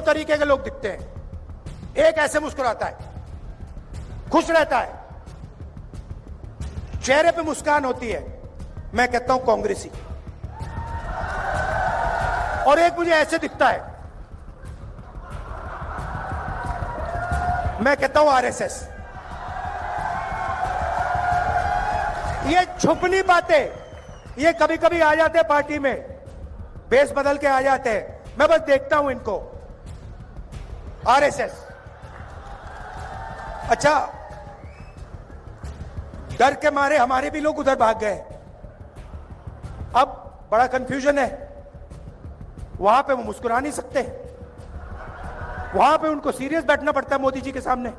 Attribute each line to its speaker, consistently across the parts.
Speaker 1: दो तरीके के लोग दिखते हैं। एक ऐसे मुस्कुराता है, खुश रहता है, चेहरे पे मुस्कान होती है, मैं कहता हूं कांग्रेसी। और एक मुझे ऐसे दिखता है, मैं कहता हूं आरएसएस। ये छुपनी बातें, ये कभी कभी आ जाते हैं पार्टी में, बेस बदल के आ जाते हैं, मैं बस देखता हूं इनको। आरएसएस, अच्छा, डर के मारे हमारे भी लोग उधर भाग गए। अब बड़ा कंफ्यूजन है, वहां पे वो मुस्कुरा नहीं सकते, वहां पे उनको सीरियस बैठना पड़ता है मोदी जी के सामने,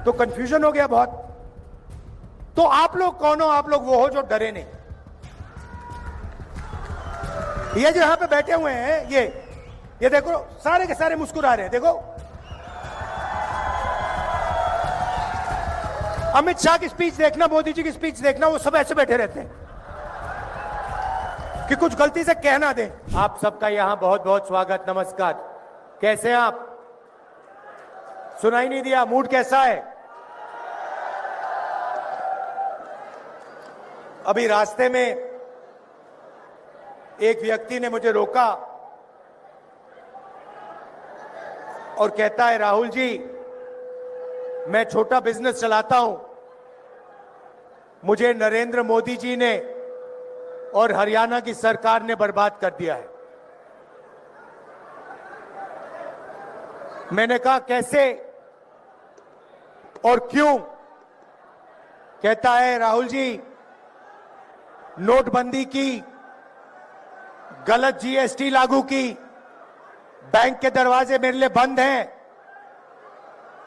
Speaker 1: तो कंफ्यूजन हो गया बहुत। तो आप लोग कौन हो? आप लोग वो हो जो डरे नहीं। ये जो यहां पे बैठे हुए हैं, ये देखो, सारे के सारे मुस्कुरा रहे हैं। देखो, अमित शाह की स्पीच देखना, मोदी जी की स्पीच देखना, वो सब ऐसे बैठे रहते हैं कि कुछ गलती से कह ना दे। आप सबका यहां बहुत बहुत स्वागत, नमस्कार। कैसे हैं आप? सुनाई नहीं दिया, मूड कैसा है? अभी रास्ते में एक व्यक्ति ने मुझे रोका और कहता है, राहुल जी, मैं छोटा बिजनेस चलाता हूं, मुझे नरेंद्र मोदी जी ने और हरियाणा की सरकार ने बर्बाद कर दिया है। मैंने कहा, कैसे और क्यों? कहता है, राहुल जी, नोटबंदी की, गलत जीएसटी लागू की, बैंक के दरवाजे मेरे लिए बंद हैं।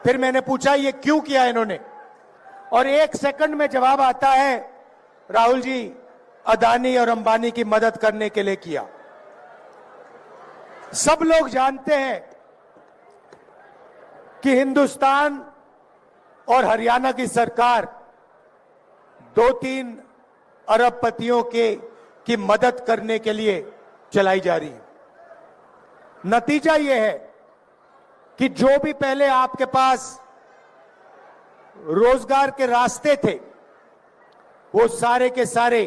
Speaker 1: फिर मैंने पूछा, ये क्यों किया इन्होंने? और 1 सेकंड में जवाब आता है, राहुल जी, अदानी और अंबानी की मदद करने के लिए किया। सब लोग जानते हैं कि हिंदुस्तान और हरियाणा की सरकार 2-3 अरबपतियों की मदद करने के लिए चलाई जा रही है। नतीजा यह है कि जो भी पहले आपके पास रोजगार के रास्ते थे, वो सारे के सारे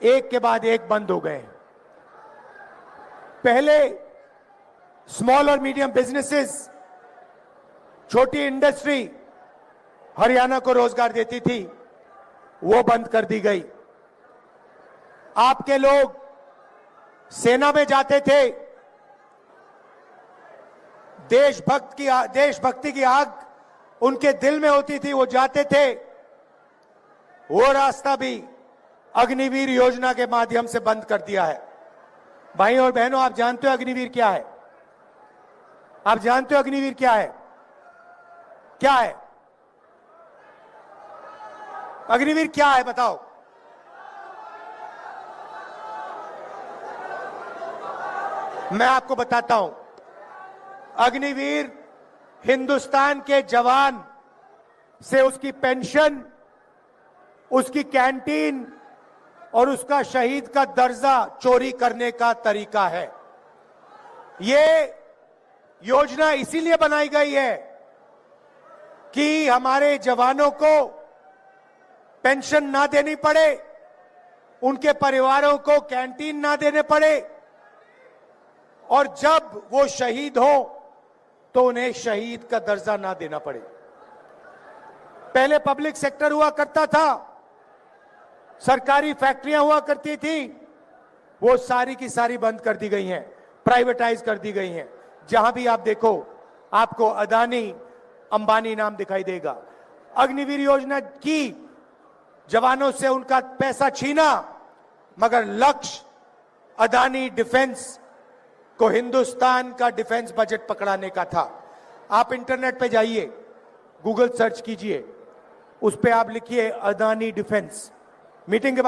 Speaker 1: एक के बाद एक बंद हो गए। पहले स्मॉल और मीडियम बिजनेसेस, छोटी इंडस्ट्री हरियाणा को रोजगार देती थी, वो बंद कर दी गई। आपके लोग सेना में जाते थे, देशभक्ति की आग उनके दिल में होती थी, वो जाते थे, वो रास्ता भी अग्निवीर योजना के माध्यम से बंद कर दिया है। भाई और बहनों, आप जानते हो अग्निवीर क्या है? आप जानते हो अग्निवीर क्या है? क्या है अग्निवीर? क्या है बताओ? मैं आपको बताता हूं। अग्निवीर हिंदुस्तान के जवान से उसकी पेंशन, उसकी कैंटीन और उसका शहीद का दर्जा चोरी करने का तरीका है। ये योजना इसीलिए बनाई गई है कि हमारे जवानों को पेंशन ना देनी पड़े, उनके परिवारों को कैंटीन ना देने पड़े, और जब वो शहीद हो तो उन्हें शहीद का दर्जा ना देना पड़े। पहले पब्लिक सेक्टर हुआ करता था, सरकारी फैक्ट्रियां हुआ करती थी, वो सारी की सारी बंद कर दी गई हैं, प्राइवेटाइज कर दी गई हैं। जहां भी आप देखो, आपको अदानी, अंबानी नाम दिखाई देगा। अग्निवीर योजना की जवानों से उनका पैसा छीना, मगर लक्ष्य अदानी डिफेंस को हिंदुस्तान का डिफेंस बजट पकड़ाने का था। आप इंटरनेट पे जाइए, गूगल सर्च कीजिए, उस पे आप लिखिए अदानी डिफेंस। मीटिंग के बाद